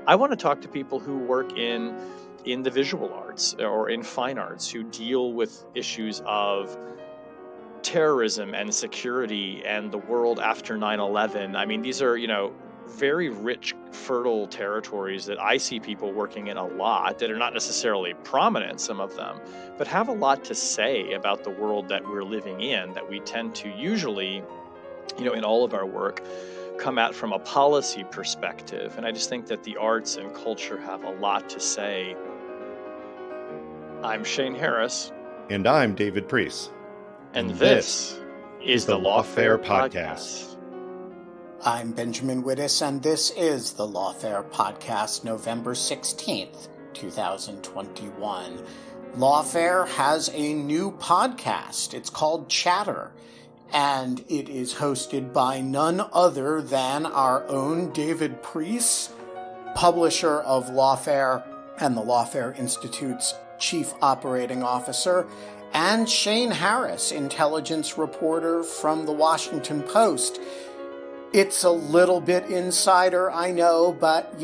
I want to talk to people who work in the visual arts or in fine arts, who deal with issues of terrorism and security and the world after 9/11. I mean, these are, very rich, fertile territories that I see people working in a lot that are not necessarily prominent, some of them, but have a lot to say about the world that we're living in, that we tend to usually, in all of our work, come at from a policy perspective. And I just think that the arts and culture have a lot to say. I'm Shane Harris. And I'm David Priess. And this is the Lawfare Podcast. I'm Benjamin Wittes, and this is the Lawfare Podcast, November 16th, 2021. Lawfare has a new podcast. It's called Chatter, and it is hosted by none other than our own David Priess, publisher of Lawfare and the Lawfare Institute's Chief Operating Officer, and Shane Harris, intelligence reporter from the Washington Post. It's a little bit insider, I know, but,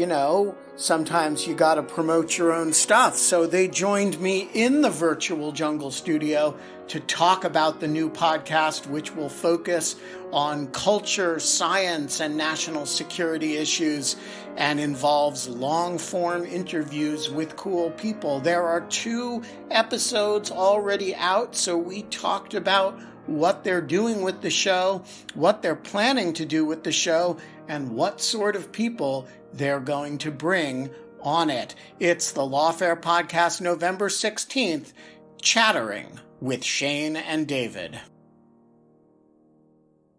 sometimes you gotta promote your own stuff. So they joined me in the virtual jungle studio to talk about the new podcast, which will focus on culture, science, and national security issues, and involves long-form interviews with cool people. There are 2 episodes already out, so we talked about what they're doing with the show, what they're planning to do with the show, and what sort of people they're going to bring on it. It's the Lawfare Podcast, November 16th, Chattering with Shane and David.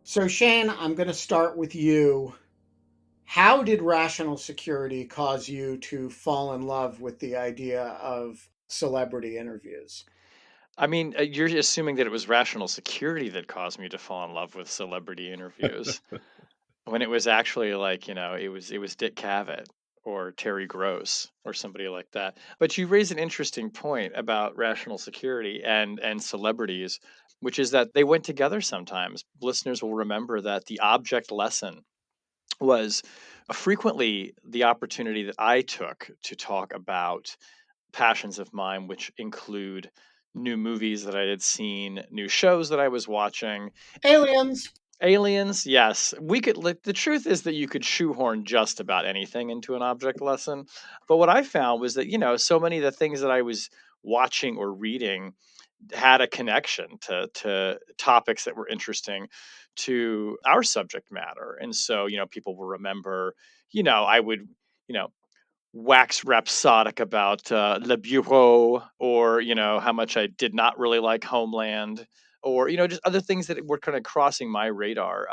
So Shane, I'm going to start with you. How did rational security cause you to fall in love with the idea of celebrity interviews? I mean, you're assuming that it was rational security that caused me to fall in love with celebrity interviews, when it was actually like, it was Dick Cavett or Terry Gross or somebody like that. But you raise an interesting point about rational security and celebrities, which is that they went together sometimes. Listeners will remember that the object lesson was frequently the opportunity that I took to talk about passions of mine, which include new movies that I had seen, new shows that I was watching. Aliens, yes. The truth is that you could shoehorn just about anything into an object lesson. But what I found was that, so many of the things that I was watching or reading had a connection to topics that were interesting to our subject matter. And so, people will remember, I would, wax rhapsodic about Le Bureau, or how much I did not really like Homeland, or just other things that were kind of crossing my radar.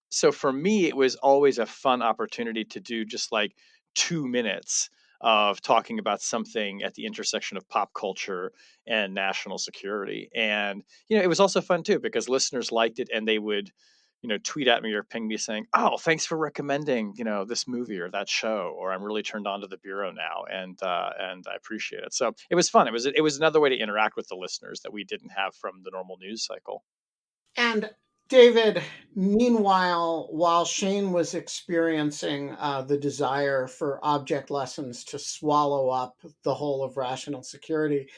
So for me, it was always a fun opportunity to do just like 2 minutes of talking about something at the intersection of pop culture and national security. And it was also fun too, because listeners liked it, and they would tweet at me or ping me saying, "Oh, thanks for recommending, this movie or that show," or "I'm really turned on to the Bureau now, and I appreciate it." So it was fun. It was another way to interact with the listeners that we didn't have from the normal news cycle. And David, meanwhile, while Shane was experiencing the desire for object lessons to swallow up the whole of rational security,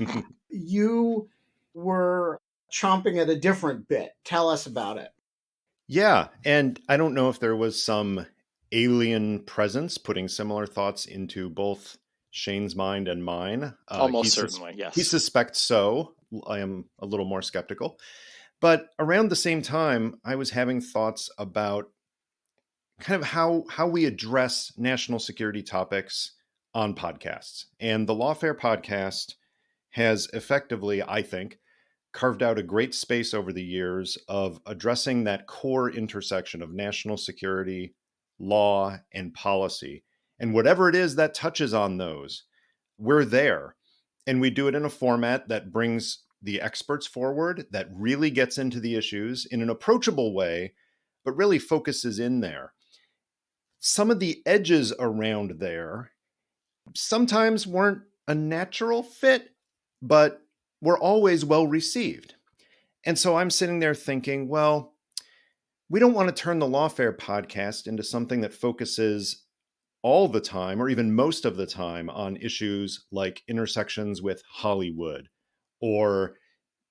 you were chomping at a different bit. Tell us about it. Yeah, and I don't know if there was some alien presence putting similar thoughts into both Shane's mind and mine. Almost certainly, yes. He suspects so. I am a little more skeptical. But around the same time, I was having thoughts about kind of how we address national security topics on podcasts. And the Lawfare Podcast has effectively, I think, carved out a great space over the years of addressing that core intersection of national security, law, and policy. And whatever it is that touches on those, we're there. And we do it in a format that brings the experts forward, that really gets into the issues in an approachable way, but really focuses in there. Some of the edges around there sometimes weren't a natural fit, but were always well received. And so I'm sitting there thinking, well, we don't want to turn the Lawfare Podcast into something that focuses all the time, or even most of the time, on issues like intersections with Hollywood or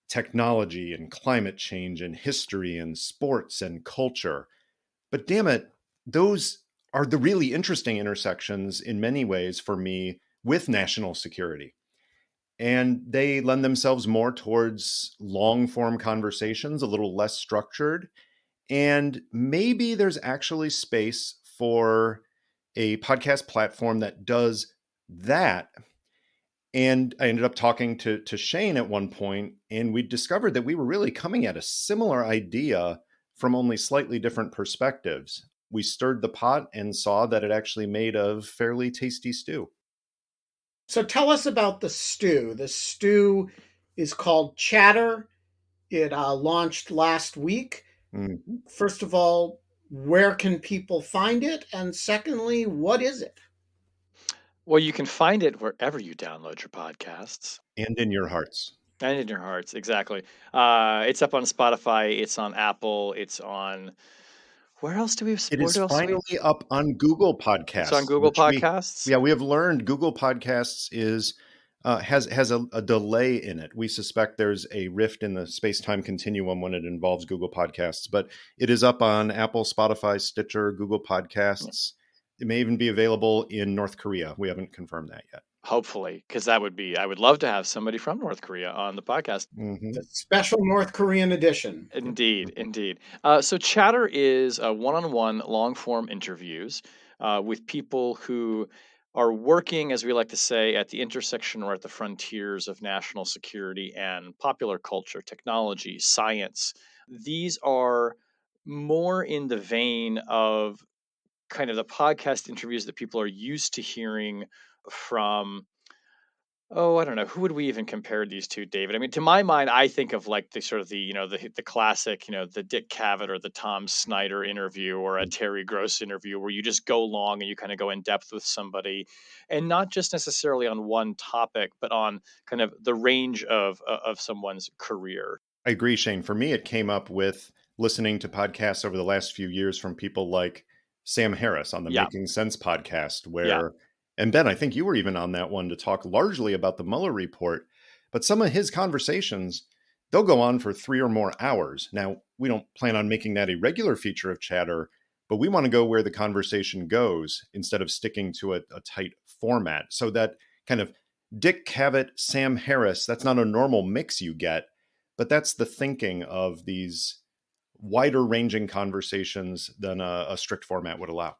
technology and climate change and history and sports and culture. But damn it, those are the really interesting intersections in many ways for me with national security. And they lend themselves more towards long form conversations, a little less structured. And maybe there's actually space for a podcast platform that does that. And I ended up talking to Shane at one point, and we discovered that we were really coming at a similar idea from only slightly different perspectives. We stirred the pot and saw that it actually made a fairly tasty stew. So tell us about the stew. The stew is called Chatter. It launched last week. Mm-hmm. First of all, where can people find it? And secondly, what is it? Well, you can find it wherever you download your podcasts. And in your hearts. And in your hearts, exactly. It's up on Spotify. It's on Apple. It's on where else do we? It Where is else do we? finally up on Google It's on Podcasts, Google which Podcasts. we have learned Google Podcasts is has a delay in it. We suspect there's a rift in the space-time continuum when it involves Google Podcasts, but it is up on Apple, Spotify, Stitcher, Google Podcasts. It may even be available in North Korea. We haven't confirmed that yet. Hopefully, because I would love to have somebody from North Korea on the podcast. Mm-hmm. The special North Korean edition. Indeed, indeed. So Chatter is one-on-one long-form interviews with people who are working, as we like to say, at the intersection or at the frontiers of national security and popular culture, technology, science. These are more in the vein of kind of the podcast interviews that people are used to hearing from. Oh, I don't know. Who would we even compare these to, David? I mean, to my mind, I think of like the sort of the classic, the Dick Cavett or the Tom Snyder interview or a Terry Gross interview where you just go long and you kind of go in depth with somebody, and not just necessarily on one topic, but on kind of the range of someone's career. I agree, Shane. For me, it came up with listening to podcasts over the last few years from people like Sam Harris on the Yeah. Making Sense podcast, Yeah. and Ben, I think you were even on that one to talk largely about the Mueller report. But some of his conversations, they'll go on for 3 or more hours. Now, we don't plan on making that a regular feature of Chatter, but we want to go where the conversation goes instead of sticking to a tight format. So that kind of Dick Cavett, Sam Harris, that's not a normal mix you get, but that's the thinking of these wider ranging conversations than a strict format would allow.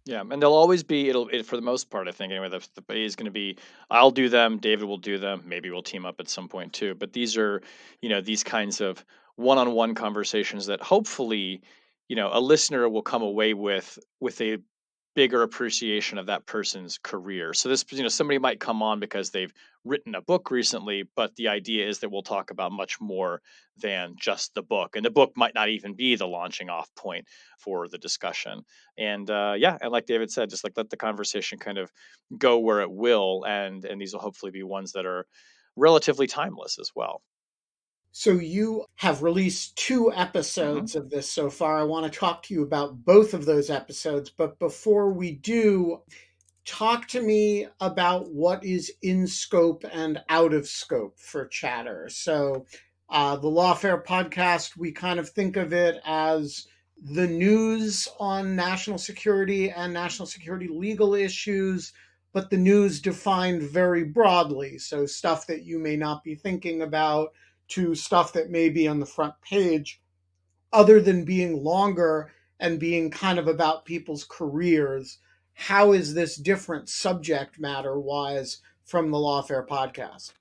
Yeah, and they'll always be for the most part, I think anyway, the is going to be I'll do them, David will do them, maybe we'll team up at some point too. But these are, these kinds of one-on-one conversations that hopefully, a listener will come away with a bigger appreciation of that person's career. So this, somebody might come on because they've written a book recently, but the idea is that we'll talk about much more than just the book. And the book might not even be the launching off point for the discussion. And and like David said, just like let the conversation kind of go where it will. And these will hopefully be ones that are relatively timeless as well. So you have released 2 episodes of this so far. I want to talk to you about both of those episodes. But before we do, talk to me about what is in scope and out of scope for Chatter. So the Lawfare podcast, we kind of think of it as the news on national security and national security legal issues, but the news defined very broadly. So stuff that you may not be thinking about to stuff that may be on the front page, other than being longer and being kind of about people's careers. How is this different subject matter wise from the Lawfare podcast?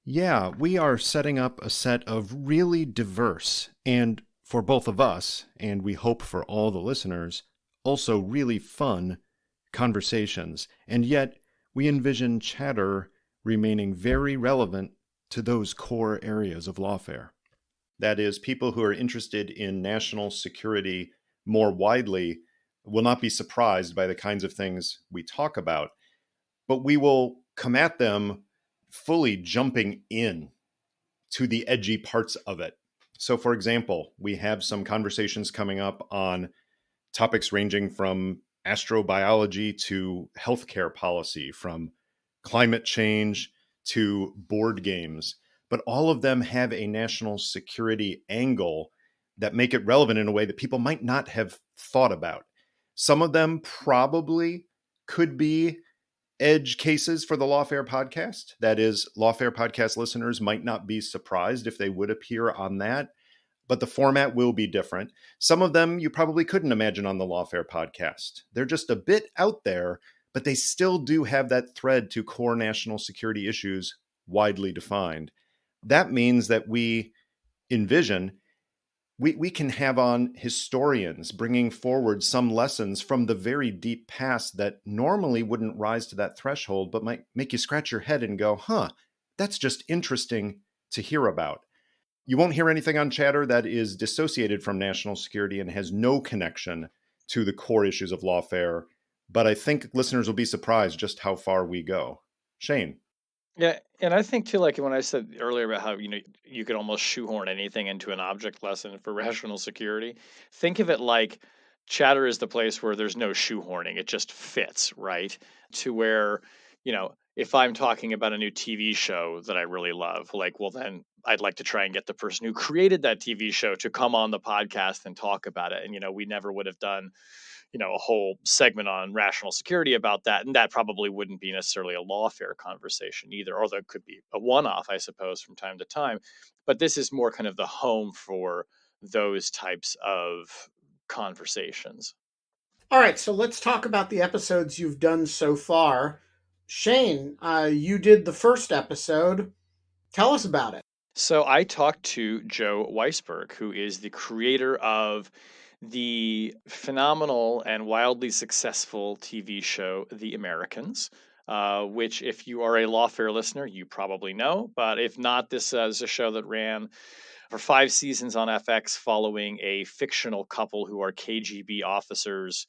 Yeah, we are setting up a set of really diverse and, for both of us, and we hope for all the listeners, also really fun conversations. And yet, we envision Chatter remaining very relevant to those core areas of lawfare. That is, people who are interested in national security more widely will not be surprised by the kinds of things we talk about, but we will come at them fully jumping in to the edgy parts of it. So, for example, we have some conversations coming up on topics ranging from astrobiology to healthcare policy, from climate change to board games. But all of them have a national security angle that make it relevant in a way that people might not have thought about. Some of them probably could be edge cases for the Lawfare podcast. That is, Lawfare podcast listeners might not be surprised if they would appear on that, but the format will be different. Some of them you probably couldn't imagine on the Lawfare podcast. They're just a bit out there, but they still do have that thread to core national security issues widely defined. That means that we envision we can have on historians bringing forward some lessons from the very deep past that normally wouldn't rise to that threshold, but might make you scratch your head and go, that's just interesting to hear about. You won't hear anything on Chatter that is dissociated from national security and has no connection to the core issues of lawfare, but I think listeners will be surprised just how far we go. Shane. Yeah, and I think too, like when I said earlier about how you could almost shoehorn anything into an object lesson for rational security. Think of it like Chatter is the place where there's no shoehorning; it just fits, right? To where if I'm talking about a new TV show that I really love, like, well, then I'd like to try and get the person who created that TV show to come on the podcast and talk about it. And we never would have done a whole segment on rational security about that. And that probably wouldn't be necessarily a lawfare conversation either, although it could be a one-off, I suppose, from time to time. But this is more kind of the home for those types of conversations. All right, so let's talk about the episodes you've done so far. Shane, you did the first episode. Tell us about it. So I talked to Joe Weisberg, who is the creator of the phenomenal and wildly successful TV show, The Americans, which, if you are a Lawfare listener, you probably know. But if not, this is a show that ran for 5 seasons on FX, following a fictional couple who are KGB officers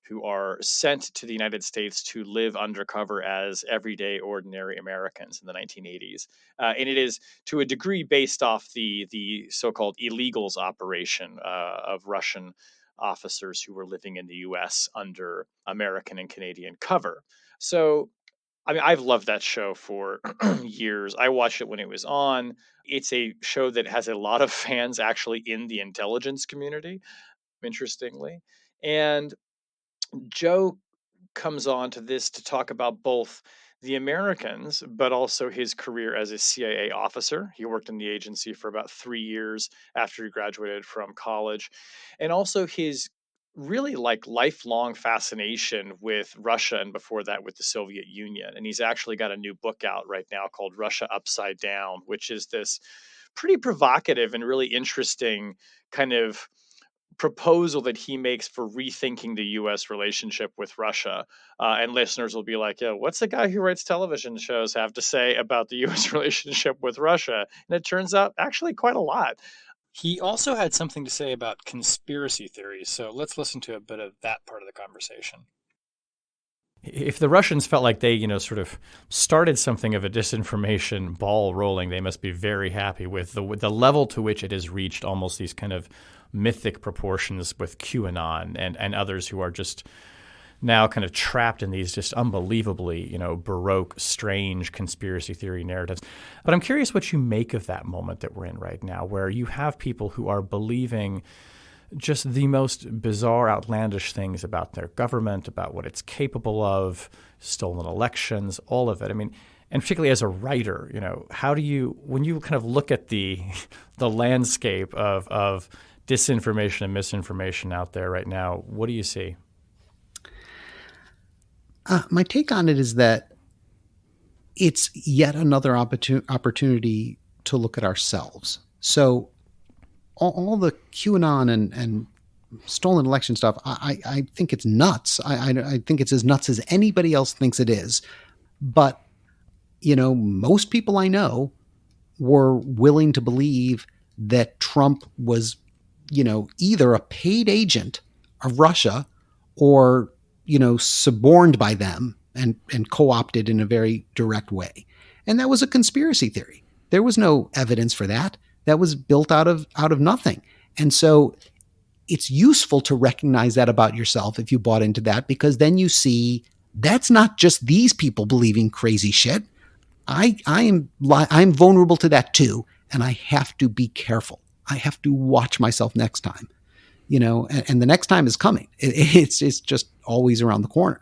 who are sent to the United States to live undercover as everyday, ordinary Americans in the 1980s. And it is, to a degree, based off the so-called illegals operation of Russian officers who were living in the U.S. under American and Canadian cover. So, I mean, I've loved that show for years. I watched it when it was on. It's a show that has a lot of fans actually in the intelligence community, interestingly. And Joe comes on to this to talk about both the Americans, but also his career as a CIA officer. He worked in the agency for about 3 years after he graduated from college, and also his really lifelong fascination with Russia, and before that with the Soviet Union. And he's actually got a new book out right now called Russia Upside Down, which is this pretty provocative and really interesting kind of proposal that he makes for rethinking the U.S. relationship with Russia. And listeners will be like, "Yo, what's the guy who writes television shows have to say about the U.S. relationship with Russia?" And it turns out actually quite a lot. He also had something to say about conspiracy theories. So let's listen to a bit of that part of the conversation. If the Russians felt like they, sort of started something of a disinformation ball rolling, they must be very happy with the level to which it has reached almost these kind of mythic proportions with QAnon and others who are just now kind of trapped in these just unbelievably, Baroque, strange conspiracy theory narratives. But I'm curious what you make of that moment that we're in right now, where you have people who are believing just the most bizarre, outlandish things about their government, about what it's capable of, stolen elections, all of it. I mean, and particularly as a writer, how do you, when you kind of look at the landscape of disinformation and misinformation out there right now, what do you see? My take on it is that it's yet another opportunity to look at ourselves. So all the QAnon and stolen election stuff, I think it's nuts. I think it's as nuts as anybody else thinks it is. But, most people I know were willing to believe that Trump was, either a paid agent of Russia or, suborned by them and co-opted in a very direct way. And that was a conspiracy theory. There was no evidence for that. That was built out of nothing. And so it's useful to recognize that about yourself if you bought into that, because then you see that's not just these people believing crazy shit. I'm vulnerable to that too, and I have to be careful. I have to watch myself next time, and the next time is coming. It's just always around the corner.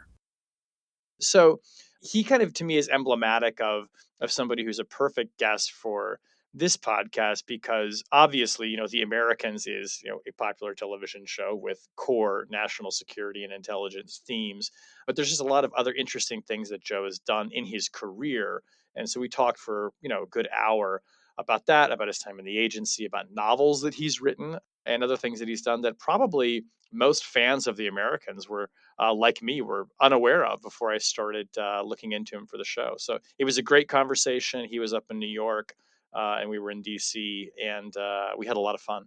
So he kind of, to me, is emblematic of somebody who's a perfect guest for this podcast, because obviously, The Americans is, a popular television show with core national security and intelligence themes. But there's just a lot of other interesting things that Joe has done in his career. And so we talked for, a good hour about that, about his time in the agency, about novels that he's written and other things that he's done that probably most fans of The Americans were like me, were unaware of before I started looking into him for the show. So it was a great conversation. He was up in New York and we were in DC, and we had a lot of fun.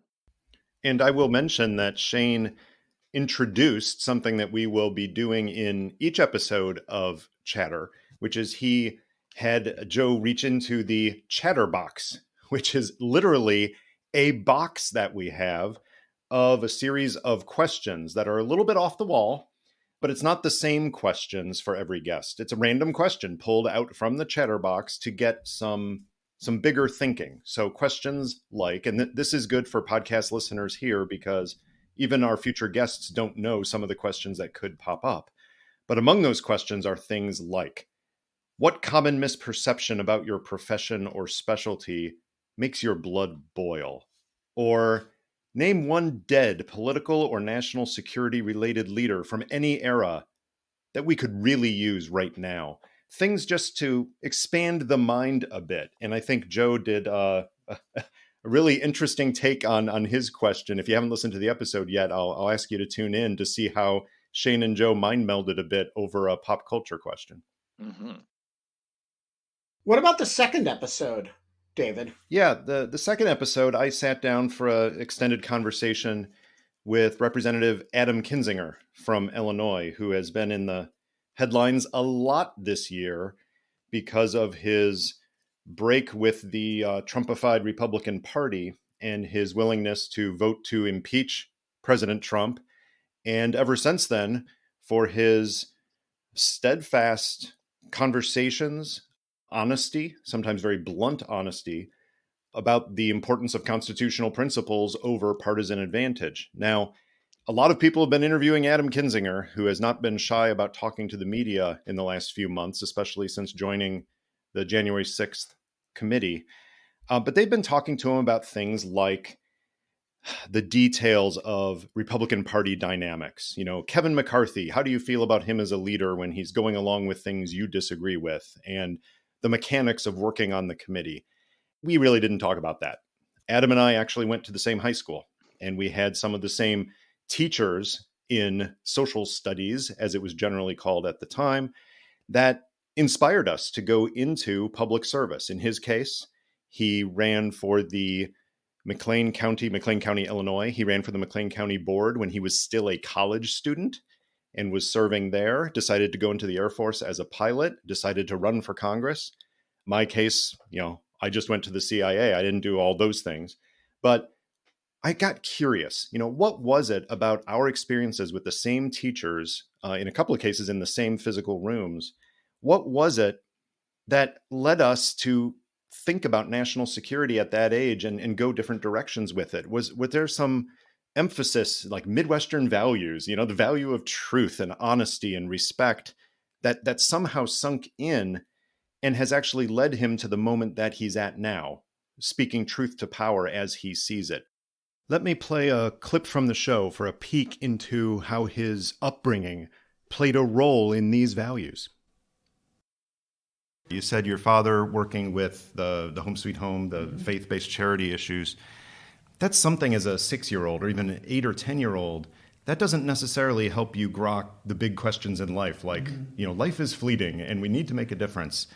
And I will mention that Shane introduced something that we will be doing in each episode of Chatter, which is he had Joe reach into the Chatter box, which is literally a box that we have of a series of questions that are a little bit off the wall, but it's not the same questions for every guest. It's a random question pulled out from the Chatter box to get some bigger thinking. So questions like, and this is good for podcast listeners here because even our future guests don't know some of the questions that could pop up. But among those questions are things like, what common misperception about your profession or specialty makes your blood boil? Or name one dead political or national security related leader from any era that we could really use right now. Things just to expand the mind a bit. And I think Joe did a really interesting take on his question. If you haven't listened to the episode yet, I'll ask you to tune in to see how Shane and Joe mind melded a bit over a pop culture question. Mm-hmm. What about the second episode, David? Yeah, the second episode, I sat down for an extended conversation with Representative Adam Kinzinger from Illinois, who has been in the headlines a lot this year because of his break with the Trumpified Republican Party and his willingness to vote to impeach President Trump. And ever since then, for his steadfast conversations, honesty, sometimes very blunt honesty, about the importance of constitutional principles over partisan advantage. Now, a lot of people have been interviewing Adam Kinzinger, who has not been shy about talking to the media in the last few months, especially since joining the January 6th committee. But they've been talking to him about things like the details of Republican Party dynamics. Kevin McCarthy, how do you feel about him as a leader when he's going along with things you disagree with? And the mechanics of working on the committee. We really didn't talk about that. Adam and I actually went to the same high school, and we had some of the same teachers in social studies, as it was generally called at the time, that inspired us to go into public service. In his case, he ran for the McLean County, Illinois. He ran for the McLean County Board when he was still a college student and was serving there, decided to go into the Air Force as a pilot, decided to run for Congress. My case, I just went to the CIA. I didn't do all those things. But I got curious, what was it about our experiences with the same teachers, in a couple of cases in the same physical rooms? What was it that led us to think about national security at that age and go different directions with it? Was there some emphasis, like Midwestern values, the value of truth and honesty and respect that somehow sunk in and has actually led him to the moment that he's at now, speaking truth to power as he sees it? Let me play a clip from the show for a peek into how his upbringing played a role in these values. You said your father working with the Home Sweet Home, the faith-based charity issues. That's something as a 6-year-old or even an 8 or 10-year-old, that doesn't necessarily help you grok the big questions in life, like, life is fleeting and we need to make a difference.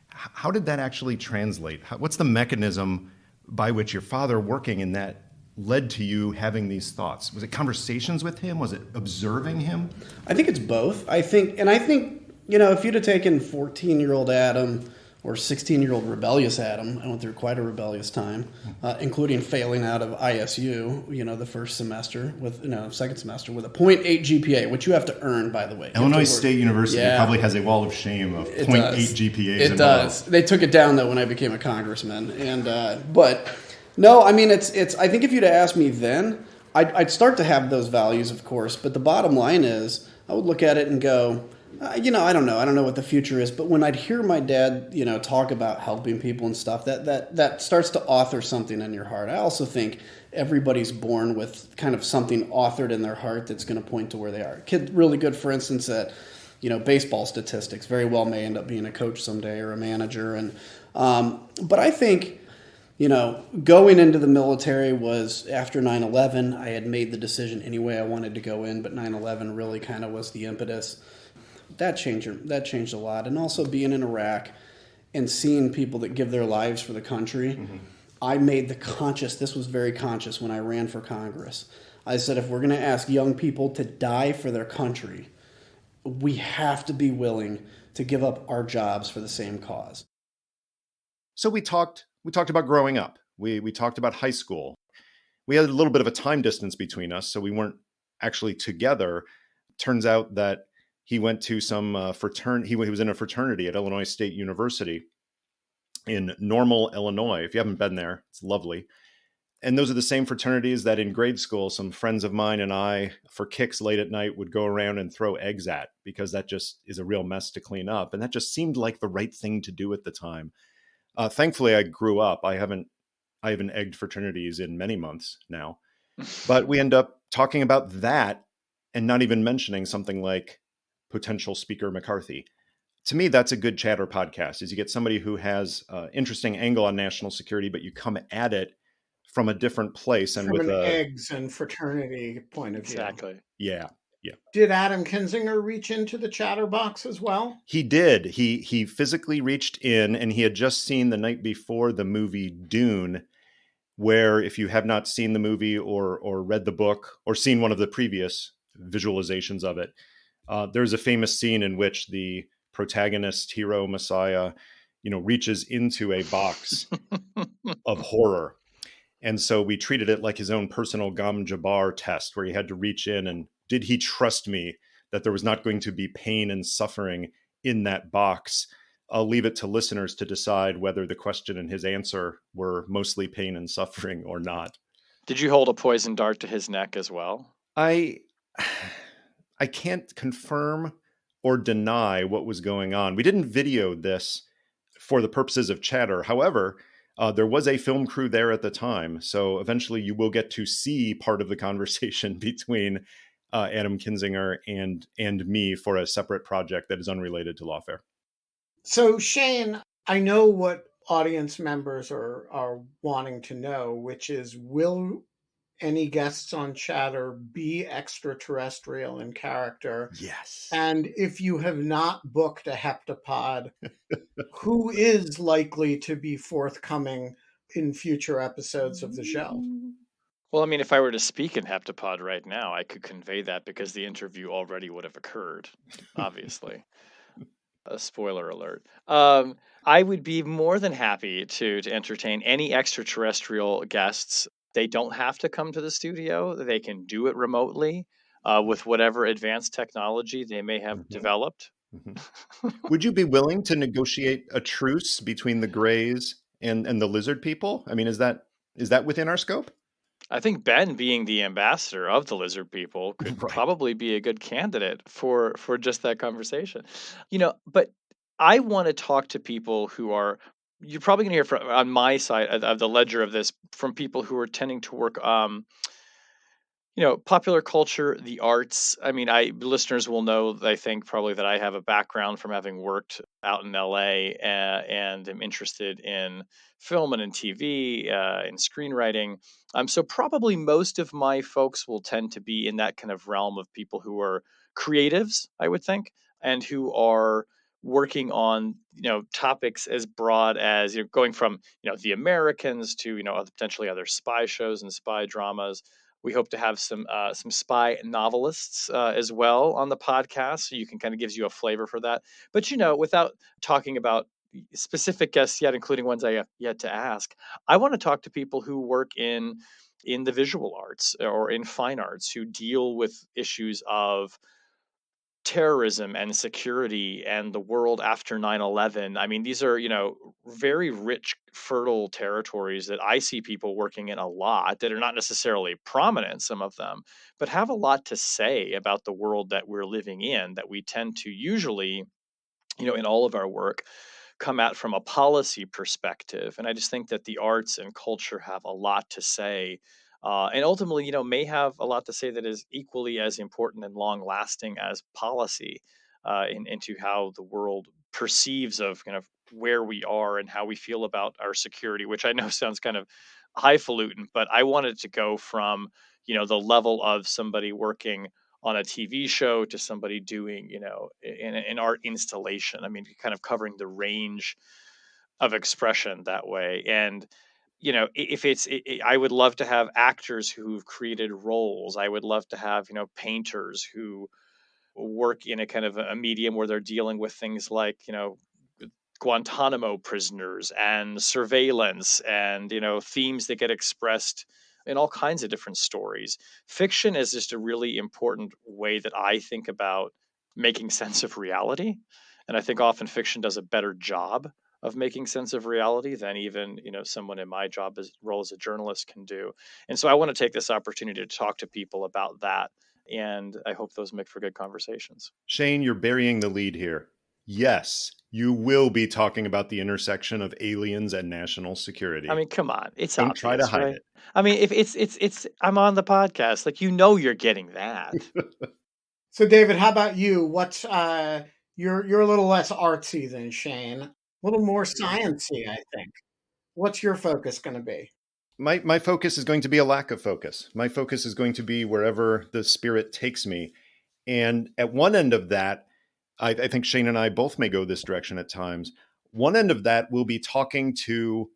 How did that actually translate? What's the mechanism by which your father working in that led to you having these thoughts? Was it conversations with him? Was it observing him? I think it's both. I think, if you'd have taken 14-year-old Adam or 16-year-old rebellious Adam. I went through quite a rebellious time, including failing out of ISU, the first semester second semester with a 0.8 GPA, which you have to earn, by the way. Illinois State University probably has a wall of shame of 0.8 GPAs. It does. They took it down, though, when I became a congressman. But no, I mean, it's. I think if you'd asked me then, I'd start to have those values, of course. But the bottom line is, I would look at it and go, I don't know. I don't know what the future is. But when I'd hear my dad, talk about helping people and stuff, that starts to author something in your heart. I also think everybody's born with kind of something authored in their heart that's going to point to where they are. Kid really good, for instance, at baseball statistics. Very well may end up being a coach someday or a manager. But I think, going into the military was after 9/11. I had made the decision anyway I wanted to go in, but 9/11 really kind of was the impetus. That changed a lot. And also being in Iraq and seeing people that give their lives for the country, I made this was very conscious when I ran for Congress. I said, if we're going to ask young people to die for their country, we have to be willing to give up our jobs for the same cause. So we talked about growing up. We talked about high school. We had a little bit of a time distance between us, so we weren't actually together. Turns out that he went to some fraternity. He was in a fraternity at Illinois State University in Normal, Illinois. If you haven't been there, it's lovely. And those are the same fraternities that in grade school, some friends of mine and I, for kicks late at night, would go around and throw eggs at, because that just is a real mess to clean up. And that just seemed like the right thing to do at the time. Thankfully, I grew up. I haven't egged fraternities in many months now. But we end up talking about that and not even mentioning something like potential Speaker McCarthy. To me, that's a good chatter podcast, is you get somebody who has an interesting angle on national security, but you come at it from a different place. And from with an eggs and fraternity point of view. Exactly. Yeah. Did Adam Kinzinger reach into the chatterbox as well? He did. He physically reached in, and he had just seen the night before the movie Dune, where if you have not seen the movie or read the book or seen one of the previous visualizations of it, there's a famous scene in which the protagonist, hero, messiah, reaches into a box of horror. And so we treated it like his own personal Gam Jabbar test, where he had to reach in and, did he trust me that there was not going to be pain and suffering in that box? I'll leave it to listeners to decide whether the question and his answer were mostly pain and suffering or not. Did you hold a poison dart to his neck as well? I can't confirm or deny what was going on. We didn't video this for the purposes of chatter. However, there was a film crew there at the time. So eventually you will get to see part of the conversation between Adam Kinzinger and me for a separate project that is unrelated to Lawfare. So Shane, I know what audience members are wanting to know, which is, will any guests on Chatter be extraterrestrial in character? Yes. And if you have not booked a heptapod, who is likely to be forthcoming in future episodes of the show? Well, I mean, if I were to speak in heptapod right now, I could convey that because the interview already would have occurred, obviously. A spoiler alert. I would be more than happy to entertain any extraterrestrial guests. They don't have to come to the studio. They can do it remotely with whatever advanced technology they may have developed. Would you be willing to negotiate a truce between the Greys and the lizard people? I mean, is that within our scope? I think Ben, being the ambassador of the lizard people, could probably be a good candidate for just that conversation. But I want to talk to people who are, you're probably going to hear from, on my side of the ledger of this, from people who are tending to work popular culture, the arts. I mean, listeners will know, I think, probably that I have a background from having worked out in LA and am interested in film and in TV, in screenwriting. So probably most of my folks will tend to be in that kind of realm of people who are creatives, I would think, and who are working on topics as broad as going from The Americans to potentially other spy shows and spy dramas. We hope to have some spy novelists as well on the podcast, so you can kind of gives you a flavor for that. But without talking about specific guests yet, including ones I have yet to ask. I want to talk to people who work in the visual arts or in fine arts who deal with issues of terrorism and security and the world after 9/11. I mean, these are, very rich, fertile territories that I see people working in a lot that are not necessarily prominent, some of them, but have a lot to say about the world that we're living in that we tend to usually, in all of our work, come at from a policy perspective. And I just think that the arts and culture have a lot to say. And ultimately, may have a lot to say that is equally as important and long lasting as policy into how the world perceives of kind of where we are and how we feel about our security, which I know sounds kind of highfalutin, but I wanted to go from, the level of somebody working on a TV show to somebody doing, an art installation. I mean, kind of covering the range of expression that way. And, if I would love to have actors who've created roles. I would love to have, painters who work in a kind of a medium where they're dealing with things like, Guantanamo prisoners and surveillance and, themes that get expressed in all kinds of different stories. Fiction is just a really important way that I think about making sense of reality. And I think often fiction does a better job of making sense of reality than even, someone in my role as a journalist can do. And so I want to take this opportunity to talk to people about that. And I hope those make for good conversations. Shane, you're burying the lead here. Yes, you will be talking about the intersection of aliens and national security. I mean, come on, it's Don't obvious, try to hide right? it. I mean, if it's I'm on the podcast, like you're getting that. So, David, how about you? What's you're a little less artsy than Shane, a little more sciencey, I think. What's your focus going to be? My focus is going to be a lack of focus. My focus is going to be wherever the spirit takes me. And at one end of that, I think Shane and I both may go this direction at times. One end of that will be talking to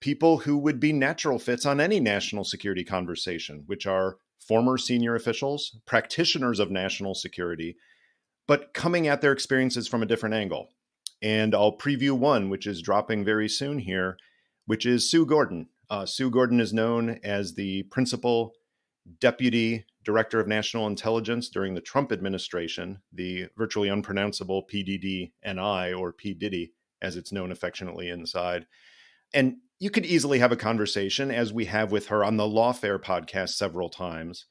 people who would be natural fits on any national security conversation, which are former senior officials, practitioners of national security, but coming at their experiences from a different angle. And I'll preview one, which is dropping very soon here, which is Sue Gordon. Sue Gordon is known as the principal deputy director of national intelligence during the Trump administration, the virtually unpronounceable PDD-NI, or P. Diddy, as it's known affectionately inside. And you could easily have a conversation, as we have with her on the Lawfare podcast several times,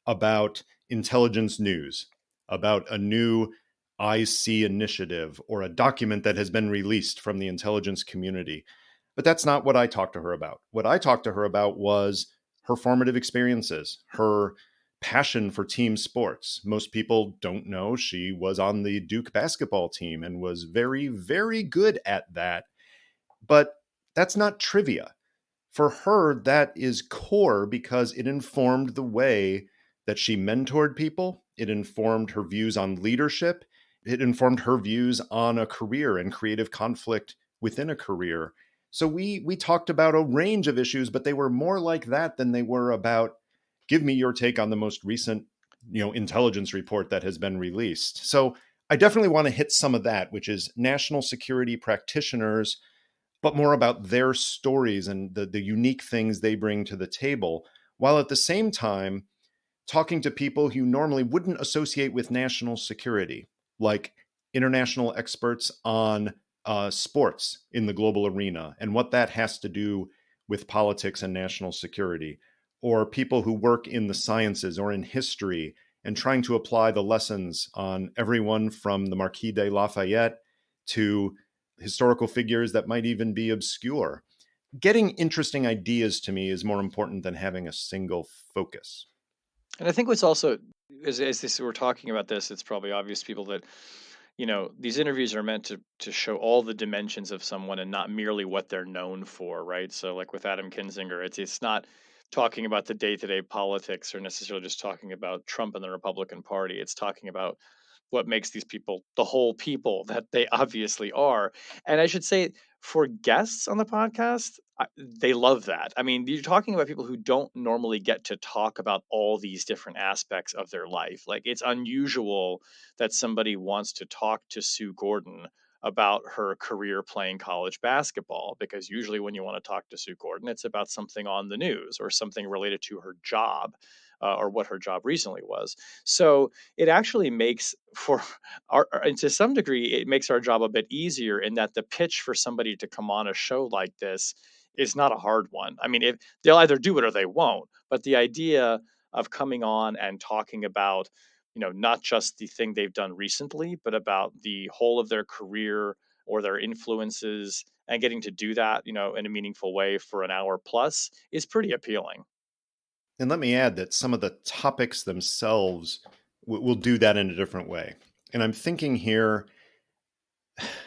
about intelligence news, about a new IC initiative or a document that has been released from the intelligence community. But that's not what I talked to her about. What I talked to her about was her formative experiences, her passion for team sports. Most people don't know she was on the Duke basketball team and was very, very good at that. But that's not trivia. For her, that is core because it informed the way that she mentored people. It informed her views on leadership. It informed her views on a career and creative conflict within a career. So we talked about a range of issues, but they were more like that than they were about, give me your take on the most recent, intelligence report that has been released. So I definitely want to hit some of that, which is national security practitioners, but more about their stories and the unique things they bring to the table, while at the same time talking to people who normally wouldn't associate with national security, like international experts on sports in the global arena and what that has to do with politics and national security, or people who work in the sciences or in history and trying to apply the lessons on everyone from the Marquis de Lafayette to historical figures that might even be obscure. Getting interesting ideas to me is more important than having a single focus. And I think what's also, we're talking about this, it's probably obvious to people that, these interviews are meant to show all the dimensions of someone and not merely what they're known for, right? So like with Adam Kinzinger, it's not talking about the day-to-day politics or necessarily just talking about Trump and the Republican Party. It's talking about what makes these people the whole people that they obviously are. And I should say, for guests on the podcast, they love that. I mean, you're talking about people who don't normally get to talk about all these different aspects of their life. Like, it's unusual that somebody wants to talk to Sue Gordon about her career playing college basketball, because usually when you want to talk to Sue Gordon, it's about something on the news or something related to her job, or what her job recently was. So it actually makes for and to some degree, it makes our job a bit easier in that the pitch for somebody to come on a show like this is not a hard one. I mean, if they'll either do it or they won't, but the idea of coming on and talking about, not just the thing they've done recently, but about the whole of their career or their influences, and getting to do that, in a meaningful way for an hour plus is pretty appealing. And let me add that some of the topics themselves will do that in a different way. And I'm thinking here,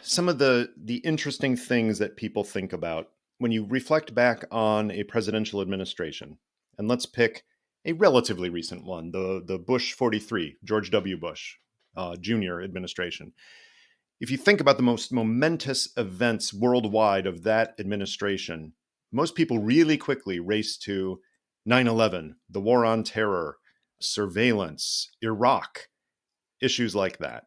some of the interesting things that people think about when you reflect back on a presidential administration. And let's pick a relatively recent one, the Bush 43, George W. Bush Jr. administration. If you think about the most momentous events worldwide of that administration, most people really quickly race to 9/11, the war on terror, surveillance, Iraq, issues like that.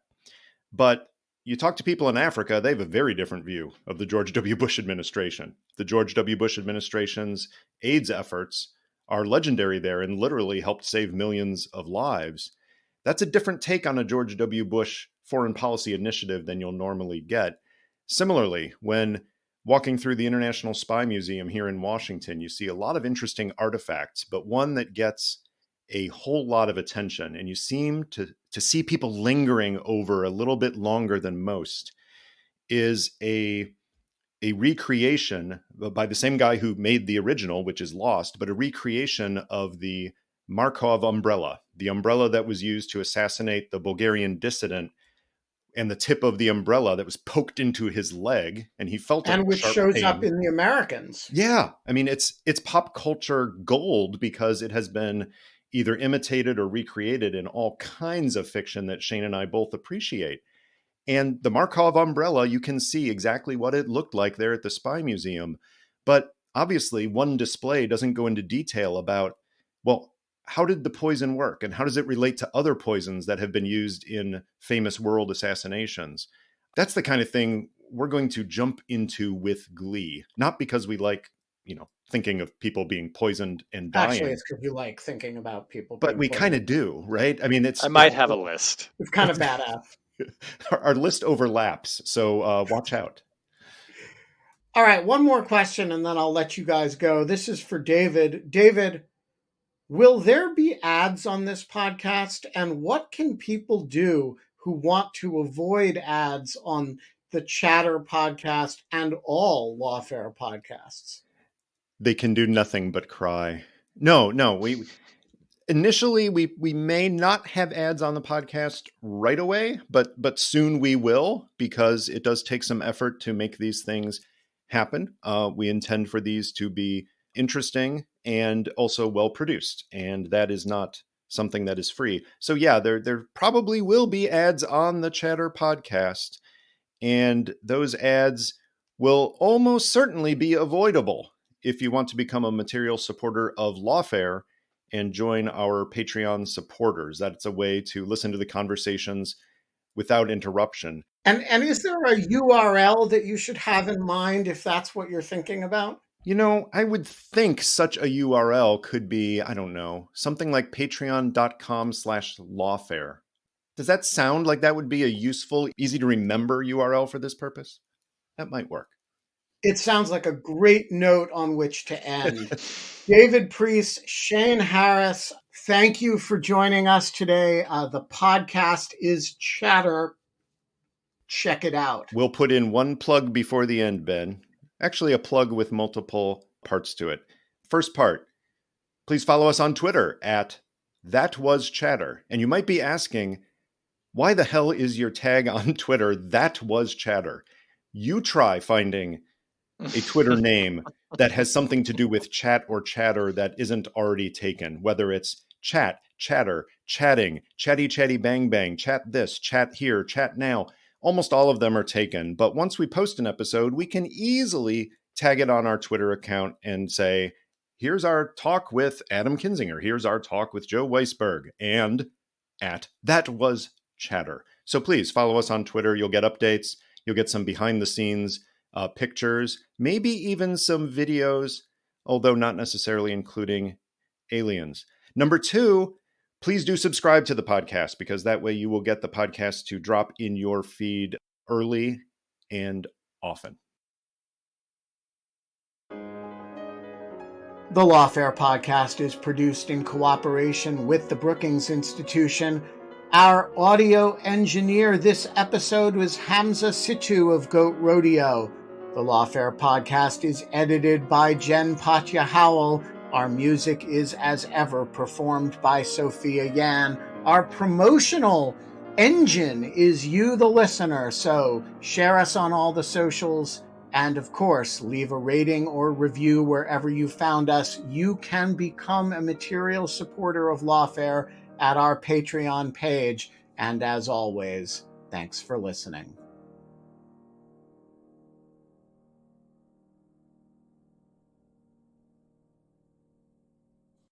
But you talk to people in Africa, they have a very different view of the George W. Bush administration. The George W. Bush administration's AIDS efforts are legendary there and literally helped save millions of lives. That's a different take on a George W. Bush foreign policy initiative than you'll normally get. Similarly, when walking through the International Spy Museum here in Washington, you see a lot of interesting artifacts, but one that gets a whole lot of attention, and you seem to see people lingering over a little bit longer than most, is a recreation by the same guy who made the original, which is lost, but a recreation of the Markov umbrella, the umbrella that was used to assassinate the Bulgarian dissident, and the tip of the umbrella that was poked into his leg, and he felt and which shows pain. up in The Americans. Yeah, I mean, it's pop culture gold because it has been either imitated or recreated in all kinds of fiction that Shane and I both appreciate. And the Markov umbrella, you can see exactly what it looked like there at the Spy Museum. But obviously, one display doesn't go into detail about, well, how did the poison work? And how does it relate to other poisons that have been used in famous world assassinations? That's the kind of thing we're going to jump into with glee. Not because we like, thinking of people being poisoned and dying. Actually, it's because you like thinking about people. But we kind of do, right? I mean, I might have a list. It's kind of badass. Our list overlaps, so watch out. All right, one more question, and then I'll let you guys go. This is for David. David, will there be ads on this podcast? And what can people do who want to avoid ads on the Chatter podcast and all Lawfare podcasts? They can do nothing but cry. No, we initially we may not have ads on the podcast right away, but soon we will, because it does take some effort to make these things happen. We intend for these to be interesting and also well produced, and that is not something that is free. So yeah, there probably will be ads on the Chatter podcast, and those ads will almost certainly be avoidable if you want to become a material supporter of Lawfare and join our Patreon supporters. That's a way to listen to the conversations without interruption. And is there a URL that you should have in mind if that's what you're thinking about? I would think such a URL could be, I don't know, something like patreon.com/lawfare. Does that sound like that would be a useful, easy to remember URL for this purpose? That might work. It sounds like a great note on which to end. David Priess, Shane Harris, thank you for joining us today. The podcast is Chatter. Check it out. We'll put in one plug before the end, Ben. Actually, a plug with multiple parts to it. First part, please follow us on Twitter at ThatWasChatter. And you might be asking, why the hell is your tag on Twitter ThatWasChatter? You try finding a Twitter name that has something to do with chat or chatter that isn't already taken, whether it's chat, chatter, chatting, chatty, chatty, bang, bang, chat this, chat here, chat now. Almost all of them are taken. But once we post an episode, we can easily tag it on our Twitter account and say, here's our talk with Adam Kinzinger. Here's our talk with Joe Weisberg, and at That Was Chatter. So please follow us on Twitter. You'll get updates. You'll get some behind the scenes pictures, maybe even some videos, although not necessarily including aliens. Number 2, please do subscribe to the podcast, because that way you will get the podcast to drop in your feed early and often. The Lawfare podcast is produced in cooperation with the Brookings Institution. Our audio engineer this episode was Hamza Situ of Goat Rodeo. The Lawfare podcast is edited by Jen Patja Howell. Our music is, as ever, performed by Sophia Yan. Our promotional engine is you, the listener, so share us on all the socials. And of course, leave a rating or review wherever you found us. You can become a material supporter of Lawfare at our Patreon page. And as always, thanks for listening.